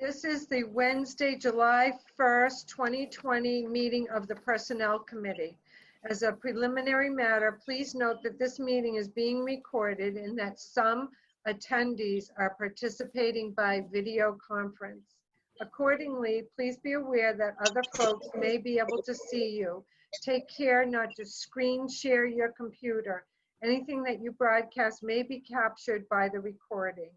This is the Wednesday, July 1st, 2020 meeting of the Personnel Committee. As a preliminary matter, please note that this meeting is being recorded and that some attendees are participating by video conference. Accordingly, please be aware that other folks may be able to see you. Take care not to screen share your computer. Anything that you broadcast may be captured by the recording.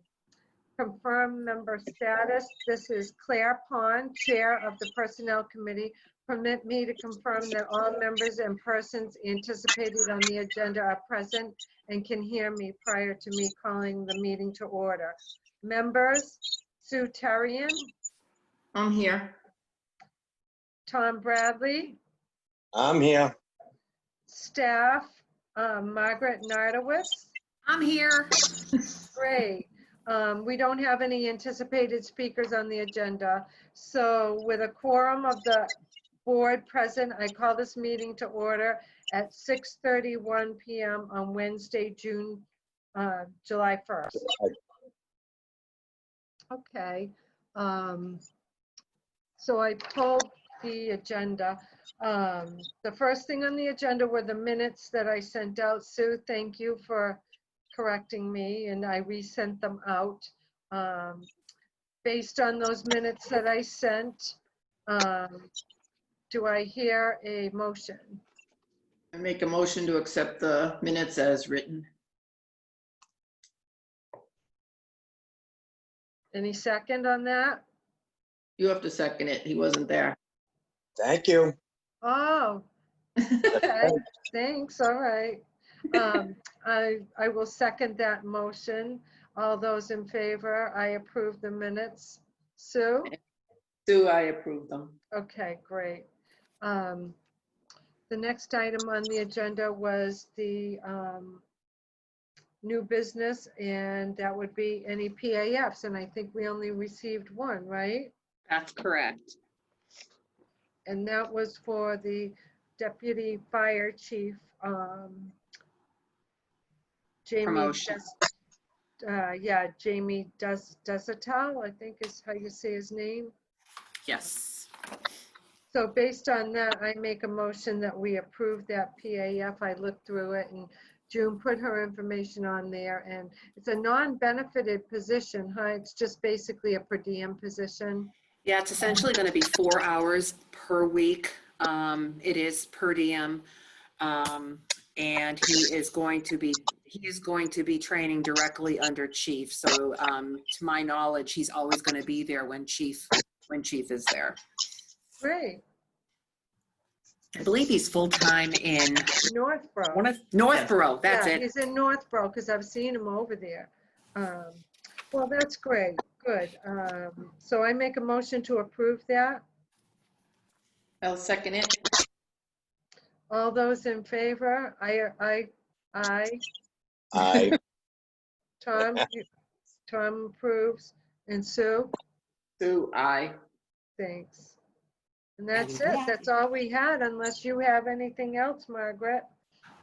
Confirm member status. This is Claire Pond, Chair of the Personnel Committee. Permit me to confirm that all members and persons anticipated on the agenda are present and can hear me prior to me calling the meeting to order. Members, Sue Terrian. I'm here. Tom Bradley. I'm here. Staff, Margaret Nardowitz. I'm here. Great. We don't have any anticipated speakers on the agenda. So with a quorum of the board present, I call this meeting to order at 6:31 p.m. on Wednesday, July 1st. Okay. So I pulled the agenda. The first thing on the agenda were the minutes that I sent out. Sue, thank you for correcting me, and I resent them out. Based on those minutes that I sent, do I hear a motion? I make a motion to accept the minutes as written. Any second on that? You have to second it. He wasn't there. Thank you. Oh, okay, thanks, all right. I will second that motion. All those in favor, I approve the minutes. Sue? Sue, I approve them. Okay, great. The next item on the agenda was the new business, and that would be any PAFs, and I think we only received one, right? That's correct. And that was for the Deputy Fire Chief, Jamie. Promotion. Jamie Desatel, I think is how you say his name. Yes. So based on that, I make a motion that we approve that PAF. I looked through it and June put her information on there, and it's a non-benefited position, huh? It's just basically a per diem position. Yeah, it's essentially going to be 4 hours per week. It is per diem. And he is going to be training directly under chief. So to my knowledge, he's always going to be there when chief is there. Great. I believe he's full-time in Northborough. Northborough. That's Yeah, it. he's in Northborough because I've seen him over there. Well, that's great. Good. So I make a motion to approve that. I'll second it. All those in favor? Aye. I Tom approves. And Sue? Sue, I. Thanks. And that's it. That's all we had, unless you have anything else, Margaret.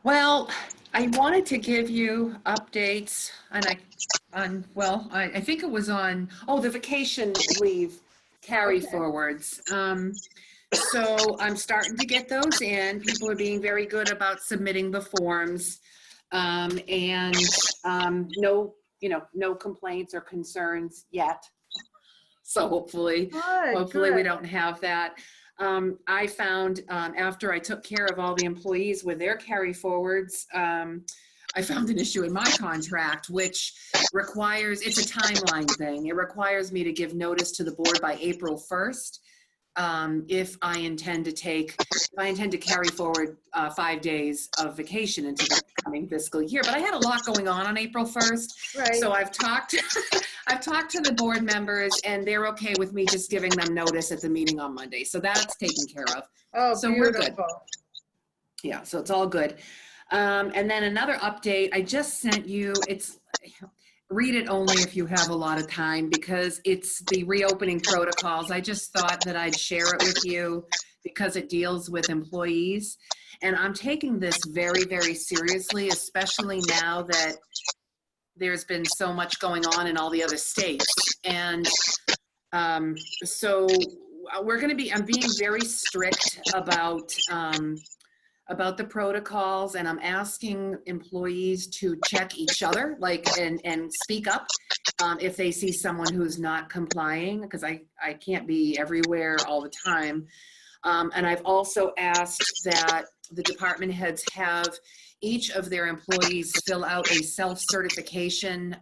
Well, I wanted to give you updates, and I think it was on, the vacation leave carry forwards. So I'm starting to get those in. People are being very good about submitting the forms, and no complaints or concerns yet. So hopefully we don't have that. I found after I took care of all the employees with their carry forwards, I found an issue in my contract, which requires, it's a timeline thing. It requires me to give notice to the board by April 1st. If I intend to carry forward 5 days of vacation into the coming fiscal year. But I had a lot going on April 1st. Right. So I've talked to the board members, and they're okay with me just giving them notice at the meeting on Monday. So that's taken care of. Oh, so beautiful. We're good. Yeah, so it's all good. And then another update I just sent you, read it only if you have a lot of time, because it's the reopening protocols. I just thought that I'd share it with you because it deals with employees. And I'm taking this very, very seriously, especially now that there's been so much going on in all the other states. And So I'm being very strict about the protocols, and I'm asking employees to check each other, like, and speak up if they see someone who's not complying, because I can't be everywhere all the time. And I've also asked that the department heads have each of their employees fill out a self-certification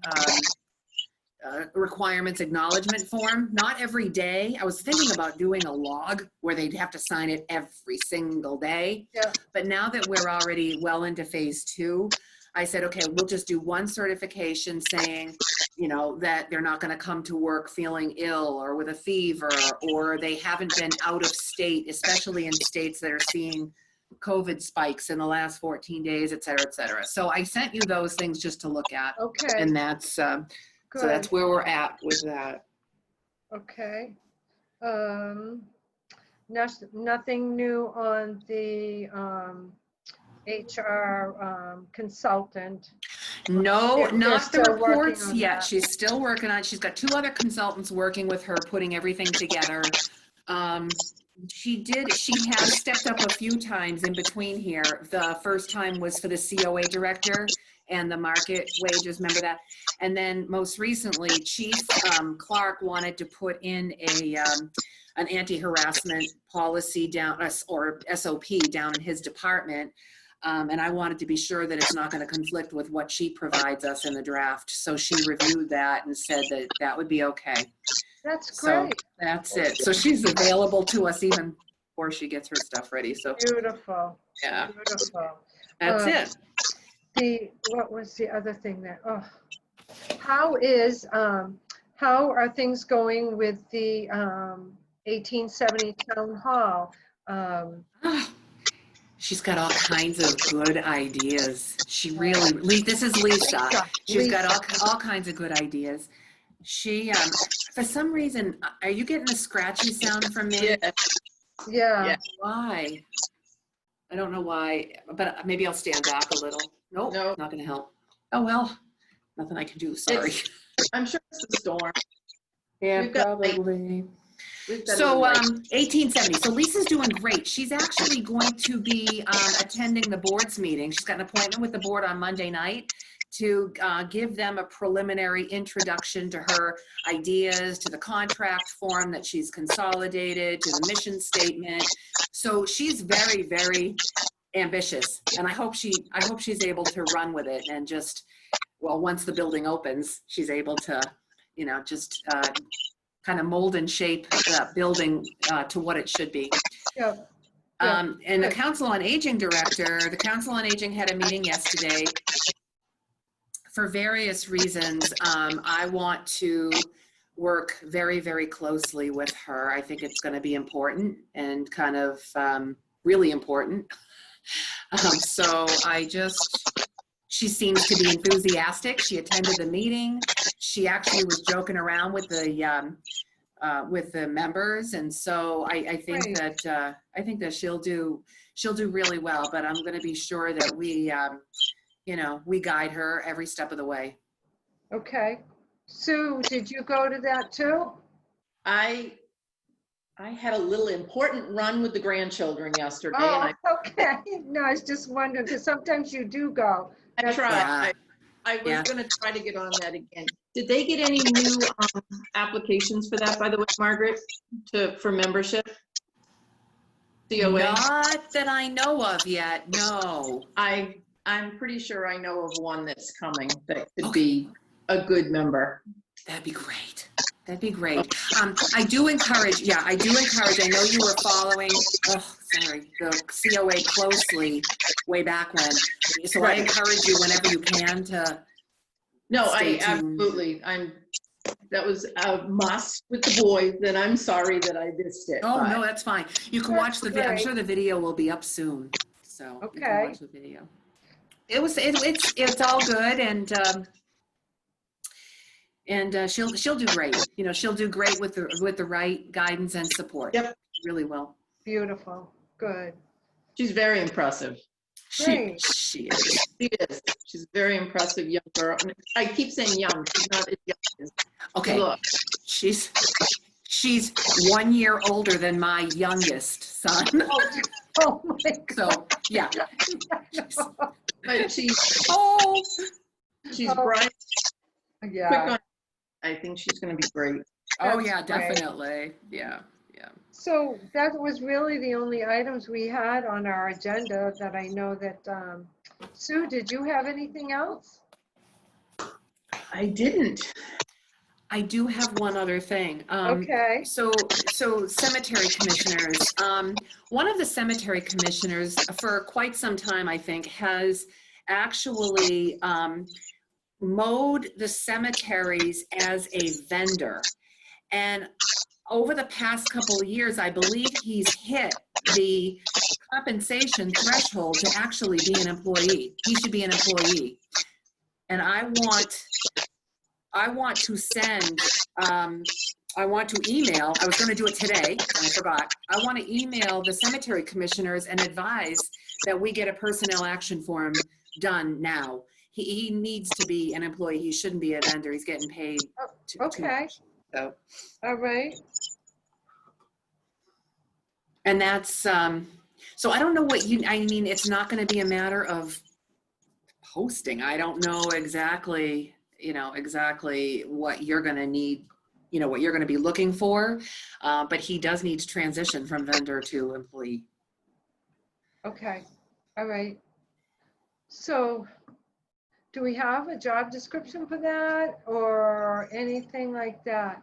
requirements acknowledgement form. Not every day. I was thinking about doing a log where they'd have to sign it every single day. Yeah. But now that we're already well into phase 2, I said, okay, we'll just do one certification saying, you know, that they're not going to come to work feeling ill or with a fever, or they haven't been out of state, especially in states that are seeing COVID spikes in the last 14 days, et cetera, et cetera. So I sent you those things just to look at. Okay. And that's, so that's where we're at with that. Okay. Nothing new on the HR consultant. No, They're not the still working reports on yet. that. She's still working on it. She's got 2 other consultants working with her, putting everything together. She has stepped up a few times in between here. The first time was for the COA director and the market wages, remember that? And then most recently, Chief Clark wanted to put in an anti-harassment policy down, or SOP down in his department. And I wanted to be sure that it's not going to conflict with what she provides us in the draft. So she reviewed that and said that that would be okay. That's So great. that's it. So she's available to us even before she gets her stuff ready. So Beautiful. yeah, Beautiful. that's it. What was the other thing that, how are things going with the 1870 Town Hall? She's got all kinds of good ideas. She really, this is Lisa. She's got all kinds of good ideas. She, for some reason, are you getting a scratchy sound from me? Yeah. Why? I don't know why, but maybe I'll stand back a little. Nope, No. not gonna help. Oh, well, nothing I can do, sorry. I'm sure it's the storm. Yeah, We've got, probably. We've got So, a light. 1870. So Lisa's doing great. She's actually going to be attending the board's meeting. She's got an appointment with the board on Monday night to give them a preliminary introduction to her ideas, to the contract form that she's consolidated, to the mission statement. So she's very, very ambitious, and I hope she's able to run with it, and just, well, once the building opens, she's able to, you know, just kind of mold and shape the building to what it should be. Yeah. And the Council on Aging director, the Council on Aging had a meeting yesterday. For various reasons, I want to work very, very closely with her. I think it's going to be important and kind of really important. So she seems to be enthusiastic. She attended the meeting. She actually was joking around with the members, and so I think that she'll do really well. But I'm going to be sure that we we guide her every step of the way. Okay. Sue, did you go to that too? I had a little important run with the grandchildren yesterday. Oh, And okay. No, I was just wondering, because sometimes you do go. I tried. Yeah. I was going to try to get on that again. Did they get any new applications for that, by the way, Margaret, for membership? COA? Not that I know of yet, no. I'm pretty sure I know of one that's coming that could be a good member. That'd be great. That'd be great. I do encourage, I know you were following, the COA closely way back when. So I encourage you whenever you can to stay tuned. Absolutely. That was a must with the boys, and I'm sorry that I missed it. Oh, no, that's fine. You can watch the video. I'm great. sure the video will be up soon. So you can Okay. watch the video. It's all good, and she'll do great. You know, she'll do great with the right guidance and support. Yep. Really will. Beautiful. Good. She's very impressive. Great. She is. She is. She's a very impressive young girl. I keep saying young. She's not as young as Okay. look. She's She's 1 year older than my youngest son. Oh my God. So, yeah. But she's Oh, bright, Yeah. quick on. I think she's going to be great. oh That's yeah, great. definitely. Yeah, yeah. So that was really the only items we had on our agenda that I know that, Sue, did you have anything else? I didn't. I do have one other thing. Okay. So cemetery commissioners, one of the cemetery commissioners for quite some time, I think, has actually mowed the cemeteries as a vendor. And over the past couple of years, I believe he's hit the compensation threshold to actually be an employee. He should be an employee. And I want to send, I want to email, I was going to do it today, and I forgot. I want to email the cemetery commissioners and advise that we get a personnel action form done now. He needs to be an employee. He shouldn't be a vendor. He's getting paid too Okay. much. So, All right. and that's, so I don't know what I mean, it's not going to be a matter of posting. I don't know exactly what you're going to need, what you're going to be looking for. But he does need to transition from vendor to employee. Okay. All right. So do we have a job description for that or anything like that?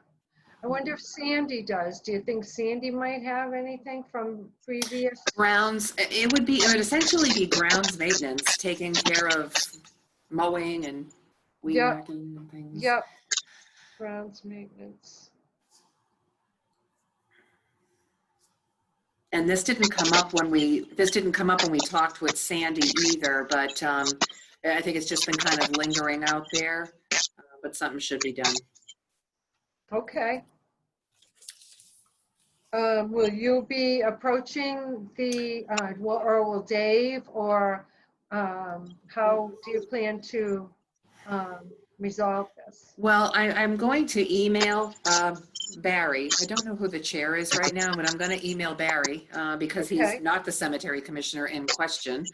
I wonder if Sandy does. Do you think Sandy might have anything from previous? Grounds, it would essentially be grounds maintenance, taking care of mowing and weed Yep. whacking and things. Yep. Grounds maintenance. And this didn't come up when we talked with Sandy either, but I think it's just been kind of lingering out there, but something should be done. Okay. Will you be approaching the, or will Dave, or how do you plan to resolve this? Well, I'm going to email Barry. I don't know who the chair is right now, but I'm going to email Barry because Okay. he's not the cemetery commissioner in question.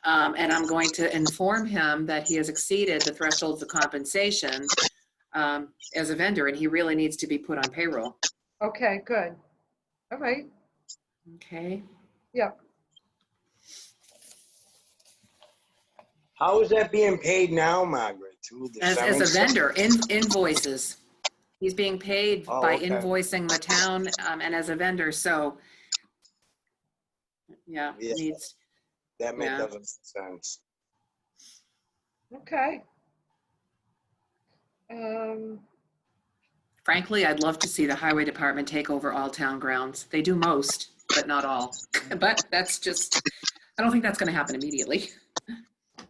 And I'm going to inform him that he has exceeded the thresholds of compensation as a vendor, and he really needs to be put on payroll. Okay, good. All right. Okay. Yep. How is that being paid now, Margaret? Through the As a vendor, invoices. He's being paid Oh, by okay. invoicing the town and as a vendor. So, yeah, Yeah. needs. That Yeah. doesn't make sense. Okay. Frankly, I'd love to see the highway department take over all town grounds. They do most, but not all. But that's just, I don't think that's going to happen immediately.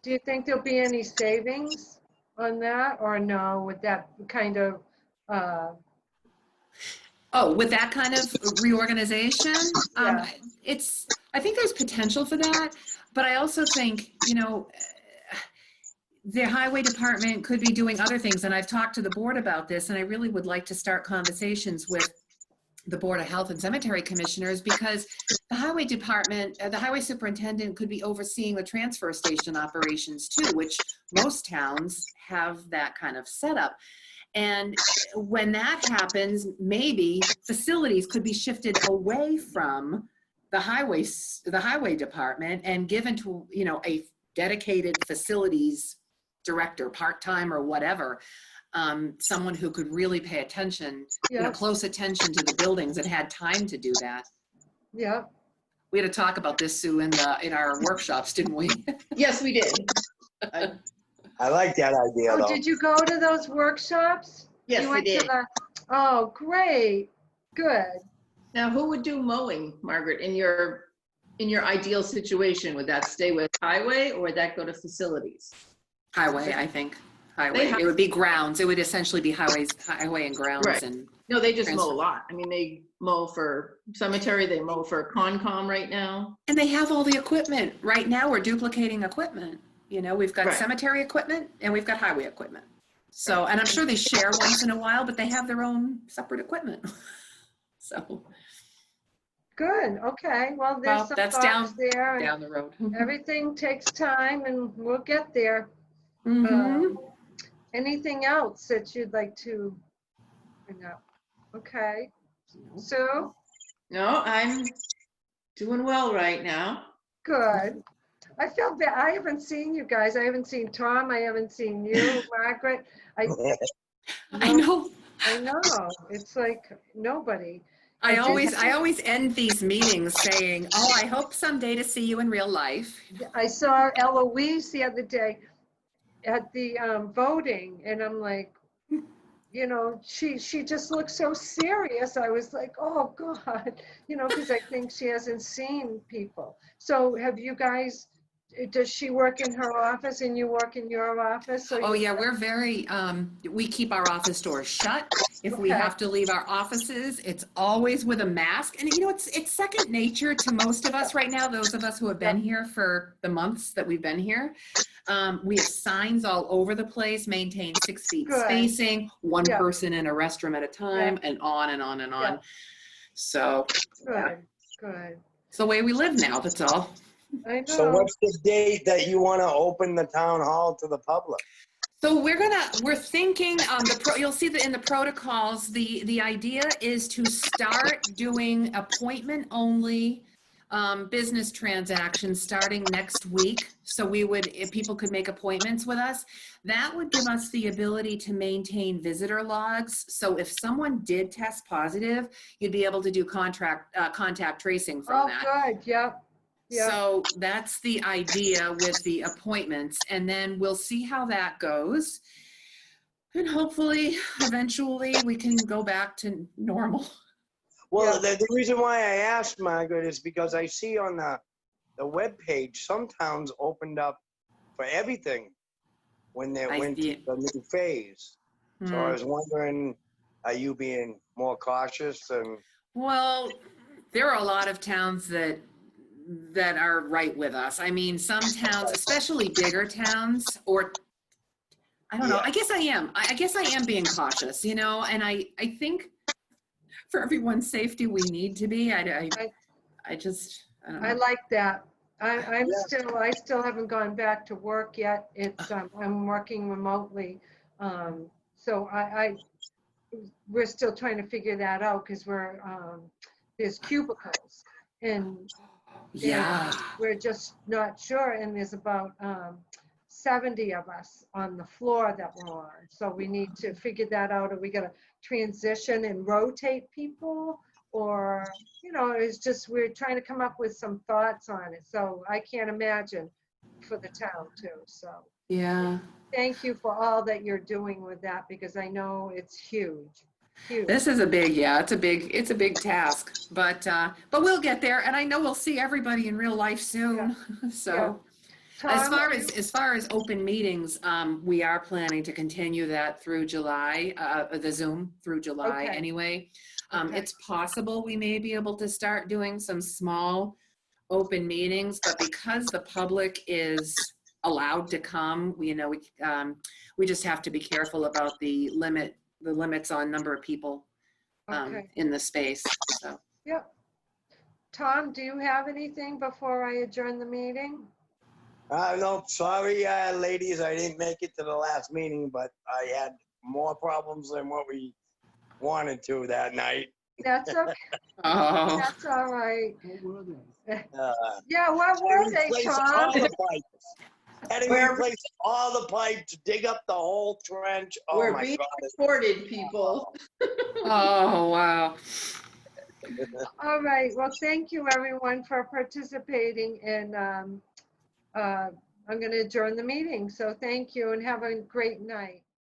Do you think there'll be any savings on that, or no, with that kind of, Oh, with that kind of reorganization, Yeah. I think there's potential for that, but I also think, the highway department could be doing other things, and I've talked to the board about this, and I really would like to start conversations with the Board of Health and Cemetery Commissioners, because the highway department, the highway superintendent could be overseeing the transfer station operations too, which most towns have that kind of setup. And when that happens, maybe facilities could be shifted away from the highway department and given to, a dedicated facilities director, part-time or whatever, someone who could really pay attention, Yes. close attention to the buildings and had time to do that. Yeah. We had to talk about this, Sue, in our workshops, didn't we? Yes, we did. I like that idea, Oh, though. did you go to those workshops? Yes, You we went to did. Oh, great. Good. Now, who would do mowing, Margaret, in your ideal situation? Would that stay with highway or would that go to facilities? Highway, I think. Highway. It would be grounds. It would essentially be highway and grounds. Right. And No, they just Transfer. mow a lot. I mean, they mow for cemetery, they mow for Concom right now. And they have all the equipment. Right now, we're duplicating equipment. We've got Right. cemetery equipment and we've got highway equipment. So, and I'm sure they share once in a while, but they have their own separate equipment. So, Good, okay. Well, there's well, some that's thoughts there, and down the road. everything takes time, and we'll get there. Mhm. Anything else that you'd like to bring up? Okay, Sue, No, I'm doing well right now. good. I feel bad. I haven't seen you guys. I haven't seen Tom. I haven't seen you, Margaret. I No, know. I know. It's like nobody. I did always end these meetings saying, "Oh, I hope someday to see you in real life." I saw Eloise the other day at the voting, and I'm like, you know, she just looked so serious. I was like, oh God, you know, because I think she hasn't seen people. So have you guys, does she work in her office and you work in your office? So Oh you, yeah, we're very, we keep our office doors shut. If we Okay. have to leave our offices, it's always with a mask. And you know, it's second nature to most of us right now, those of us who have been here for the months that we've been here. We have signs all over the place, maintain 6 feet Good. spacing, one Yeah. person in a restroom at a time, and on and on and on. Yeah. So good, good. it's the way we live now, that's all. I know. So what's the date that you want to open the town hall to the public? So we're thinking, you'll see that in the protocols, the idea is to start doing appointment only business transactions starting next week. So if people could make appointments with us, that would give us the ability to maintain visitor logs. So if someone did test positive, you'd be able to do contact tracing from that. Oh, good, yep. Yeah. So that's the idea with the appointments, and then we'll see how that goes. And hopefully, eventually, we can go back to normal. Well, the reason why I asked, Margaret, is because I see on the webpage, some towns opened up for everything when they went to the new phase. So I was wondering, are you being more cautious? Well, there are a lot of towns that are right with us. I mean, some towns, especially bigger towns, or I don't know. I guess I am. I guess I am being cautious, you know. And I think for everyone's safety, we need to be. I don't know. I like that. I still haven't gone back to work yet. It's I'm working remotely, so we're still trying to figure that out because there's cubicles and we're just not sure. And there's about 70 of us on the floor that we're on, so we need to figure that out. Are we going to transition and rotate people? Or, you know, it's just, we're trying to come up with some thoughts on it. So I can't imagine for the town too. So yeah, thank you for all that you're doing with that, because I know it's huge. Huge. This is it's a big task, but we'll get there. And I know we'll see everybody in real life soon. Yeah. So yeah. Tom, as far as open meetings, we are planning to continue that through July, the Zoom through July anyway. It's possible we may be able to start doing some small open meetings, but because the public is allowed to come, we just have to be careful about the limits on number of people in the space. So. Yep. Tom, do you have anything before I adjourn the meeting? No, sorry, ladies, I didn't make it to the last meeting, but I had more problems than what we wanted to that night. That's okay. Oh. That's all right. What were they? Yeah, what were they, Tom? Had to replace all the pipes, dig up the whole trench. Oh, We're my being God. recorded, people. Oh, wow. All right. Well, thank you, everyone, for participating. And I'm going to adjourn the meeting. So thank you and have a great night.